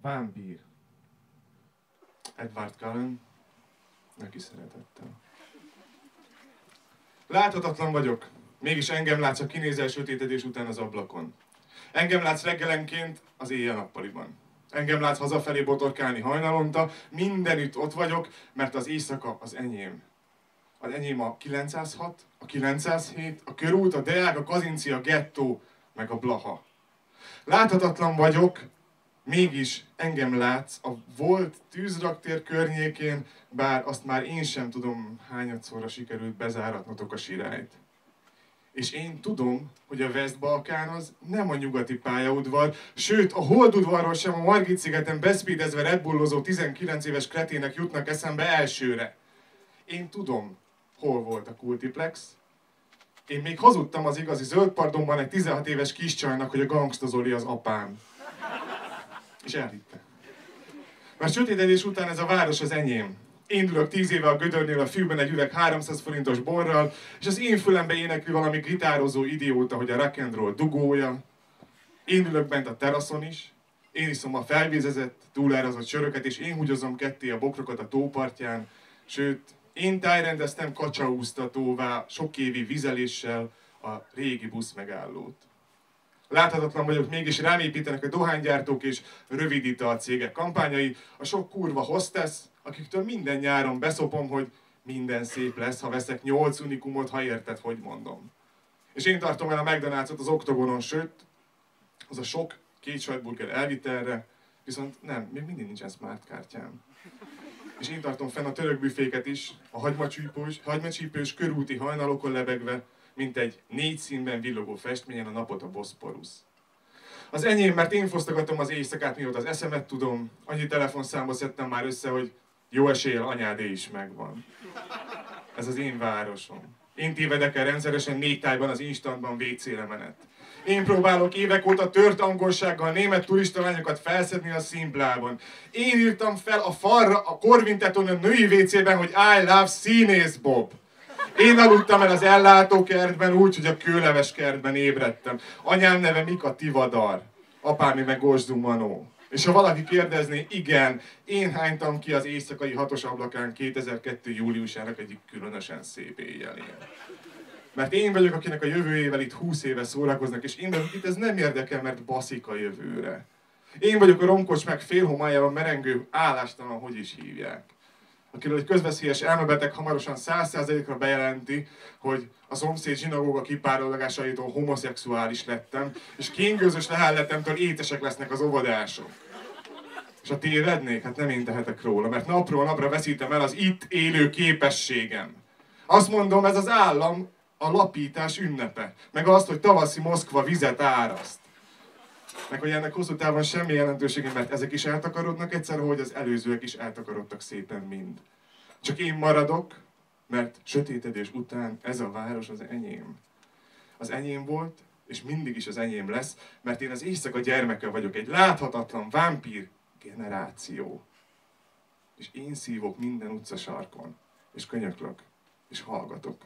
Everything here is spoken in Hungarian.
Vámpír. Edward Cullen. Neki szeretettel. Láthatatlan vagyok, mégis engem látsz, a kinézel sötétedés után az ablakon. Engem látsz reggelenként az éjjel-nappaliban. Engem látsz hazafelé botorkálni hajnalonta, mindenütt ott vagyok, mert az éjszaka az enyém. Az enyém a 906, a 907, a körút, a Deák, a Kazinci, a gettó, meg a Blaha. Láthatatlan vagyok, mégis engem látsz a volt tűzraktér környékén, bár azt már én sem tudom, hányadszorra sikerült bezáratnotok a sirályt. És én tudom, hogy a West-Balkán az nem a nyugati pályaudvar, sőt a Holdudvarról sem a Margit-szigeten beszpídezve Red Bullozó 19 éves kretének jutnak eszembe elsőre. Én tudom, hol volt a Kultiplex. Én még hazudtam az igazi Zöldpardonban egy 16 éves kiscsajnak, hogy a Gangsta Zoli az apám. És elhitte. Mert sötétedés után ez a város az enyém. Én ülök 10 éve a Gödörnél a fűben egy üveg 300 forintos borral, és az én fülembe énekli valami gitározó idióta, hogy a rock and roll dugója. Én ülök bent a teraszon is, én iszom a felvízezett, túlárazott söröket, és én húgyozom ketté a bokrokat a tópartján, sőt, én tájrendeztem kacsaúztatóvá sok évi vizeléssel a régi buszmegállót. Láthatatlan vagyok, mégis rám építenek a dohánygyártók és rövidítal cégek kampányai, a sok kurva hostess, akiktől minden nyáron beszopom, hogy minden szép lesz, ha veszek 8 unikumot, ha érted, hogy mondom. És én tartom el a McDonald's-ot az oktogonon, sőt, az a sok 2 sajtburger elvitelre, viszont nem, még mindig nincsen smart kártyám. És én tartom fenn a török büféket is, a hagymacsípős körúti hajnalokon lebegve, mint egy 4 színben villogó festményen a napot a Boszporusz. Az enyém, mert én fosztogatom az éjszakát, mióta az eszemet tudom, annyi telefonszámba szedtem már össze, hogy jó eséllyel anyádé is megvan. Ez az én városom. Én tévedek el rendszeresen 4 tájban az instantban WC-re menet. Én próbálok évek óta tört angolsággal német turistalányokat felszedni a színplában. Én írtam fel a falra a Korvinteton a női WC-ben, hogy I love Színész Bob. Én aludtam el az ellátókertben úgy, hogy a kőleves kertben ébredtem. Anyám neve Mika Tivadar, apámi meg Gosdú Manó. És ha valaki kérdezné, igen, én hánytam ki az éjszakai 6-os ablakán 2002. júliusának egyik különösen szép éjjelén. Mert én vagyok, akinek a jövőjével itt 20 éve szórakoznak, és én vagyok itt, ez nem érdekel, mert baszik a jövőre. Én vagyok a romkocsmák félhomályában merengő, állástalan, hogy is hívják. Akiről egy közveszélyes elmebeteg hamarosan 100%-ra bejelenti, hogy a szomszéd zsinagóga kipárolgásaitól homoszexuális lettem, és kéngőzös lehálletemtől étesek lesznek az óvodások. És ha tévednék, hát nem én tehetek róla, mert napról napra veszítem el az itt élő képességem. Azt mondom, ez az állam a lapítás ünnepe, meg azt, hogy tavaszi Moszkva vizet áraszt. Meg hogy ennek hosszú távon semmi jelentősége, mert ezek is eltakarodnak egyszer, hogy az előzőek is eltakarodtak szépen mind. Csak én maradok, mert sötétedés után ez a város az enyém. Az enyém volt, és mindig is az enyém lesz, mert én az éjszaka gyermeke vagyok, egy láthatatlan vámpír generáció. És én szívok minden utcasarkon, és könyöklök, és hallgatok.